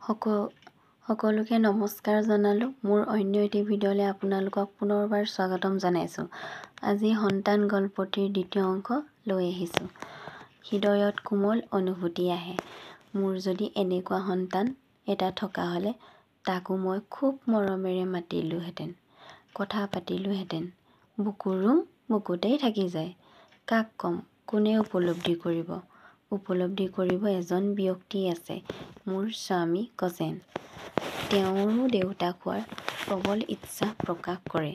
সকলোকে নমস্কাৰ জনালোঁ। মোৰ অন্য এটি ভিডিঅ'লৈ আপোনালোকক পুনৰবাৰ স্বাগতম জনাইছোঁ। আজি সন্তান গল্পটিৰ দ্বিতীয় অংশ লৈ আহিছোঁ। হৃদয়ত কোমল অনুভূতি আহে। মোৰ যদি এনেকুৱা সন্তান এটা থকা হ'লে তাকো মই খুব মৰমেৰে মাতিলোহেঁতেন, কথা পাতিলোহেঁতেন। বুকুৰ বুকুতেই থাকি যায়। কাক ক'ম, কোনে উপলব্ধি কৰিব? উপলব্ধি কৰিব এজন ব্যক্তি আছে, মোৰ স্বামী গজেন। তেওঁৰো দেউতাক হোৱাৰ প্ৰবল ইচ্ছা প্ৰকাশ কৰে।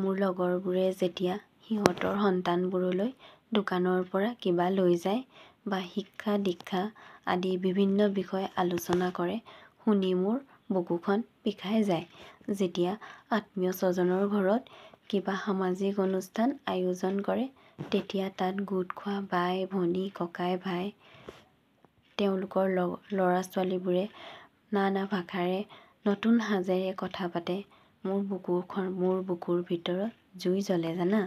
মোৰ লগৰবোৰে যেতিয়া সিহঁতৰ সন্তানবোৰলৈ দোকানৰ পৰা কিবা লৈ যায় বা শিক্ষা দীক্ষা আদি বিভিন্ন বিষয় আলোচনা কৰে, শুনি মোৰ বুকুখন বিষাই যায়। যেতিয়া আত্মীয় স্বজনৰ ঘৰত কিবা সামাজিক অনুষ্ঠান আয়োজন কৰে, তেতিয়া তাত গোট খোৱা বাই ভনী ককাই ভাই তেওঁলোকৰ ল'ৰা ছোৱালীবোৰে নানা ভাষাৰে নতুন সাজেৰে কথা পাতে। মোৰ বুকুৰ ভিতৰত জুই জ্বলে জানা।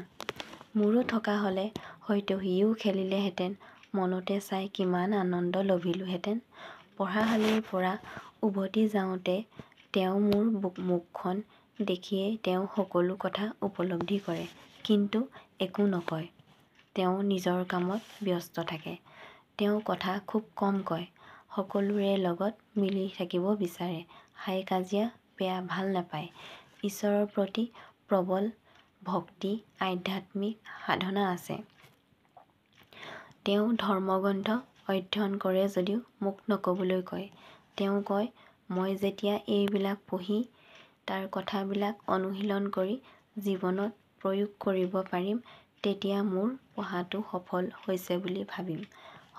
মোৰো থকা হ'লে হয়তো সিও খেলিলেহেঁতেন। মনতে চাই কিমান আনন্দ লভিলোহেঁতেন। পঢ়াশালিৰ পৰা উভতি যাওঁতে তেওঁ মোৰ মুখখন দেখিয়েই তেওঁ সকলো কথা উপলব্ধি কৰে, কিন্তু একো নকয়। তেওঁ নিজৰ কামত ব্যস্ত থাকে। তেওঁ কথা খুব কম কয়। সকলোৰে লগত মিলি থাকিব বিচাৰে। হাই কাজিয়া বেয়া ভাল নাপায়। ঈশ্বৰৰ প্ৰতি প্ৰবল ভক্তি, আধ্যাত্মিক সাধনা আছে। তেওঁ ধৰ্মগ্ৰন্থ অধ্যয়ন কৰে যদিও মোক নকবলৈ কয়। তেওঁ কয়, মই যেতিয়া এইবিলাক পঢ়ি তাৰ কথাবিলাক অনুশীলন কৰি জীৱনত প্ৰয়োগ কৰিব পাৰিম, তেতিয়া মোৰ পঢ়াটো সফল হৈছে বুলি ভাবিম।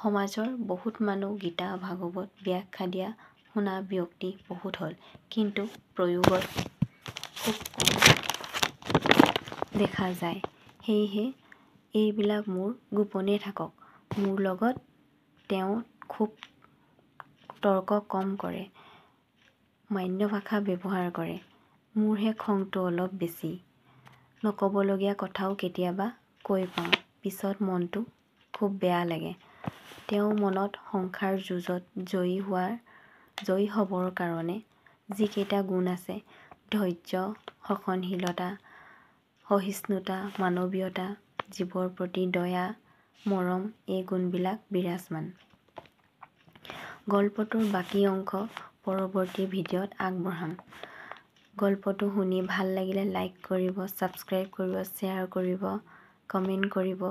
সমাজৰ বহুত মানুহ গীতা ভাগৱত ব্যাখ্যা দিয়া শুনা ব্যক্তি বহুত হ'ল, কিন্তু প্ৰয়োগত খুব কম দেখা যায়। সেয়েহে এইবিলাক মোৰ গোপনে থাকক। মোৰ লগত তেওঁ খুব তৰ্ক কম কৰে, মান্য ভাষা ব্যৱহাৰ কৰে। মোৰহে খংটো অলপ বেছি। নক'বলগীয়া কথাও কেতিয়াবা কৈ পাওঁ। পিছত মনটো খুব বেয়া লাগে। তেওঁ মনত সংসাৰ যুঁজত জয়ী হ'বৰ কাৰণে যিকেইটা গুণ আছে, ধৈৰ্য, সহনশীলতা, সহিষ্ণুতা, মানৱীয়তা, জীৱৰ প্ৰতি দয়া, মৰম এই গুণবিলাক বিৰাজমান। গল্পটোৰ বাকী অংশ পৰৱৰ্তী ভিডিঅ'ত আগবঢ়াম। গল্পটো শুনি ভাল লাগিলে লাইক কৰিব, ছাবস্ক্ৰাইব কৰিব, শ্বেয়াৰ কৰিব, কমেণ্ট কৰিব।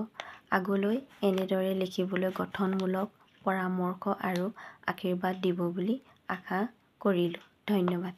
আগলৈ এনেদৰে লিখিবলৈ গঠনমূলক পৰামৰ্শ আৰু আশীৰ্বাদ দিব বুলি আশা কৰিলোঁ। ধন্যবাদ।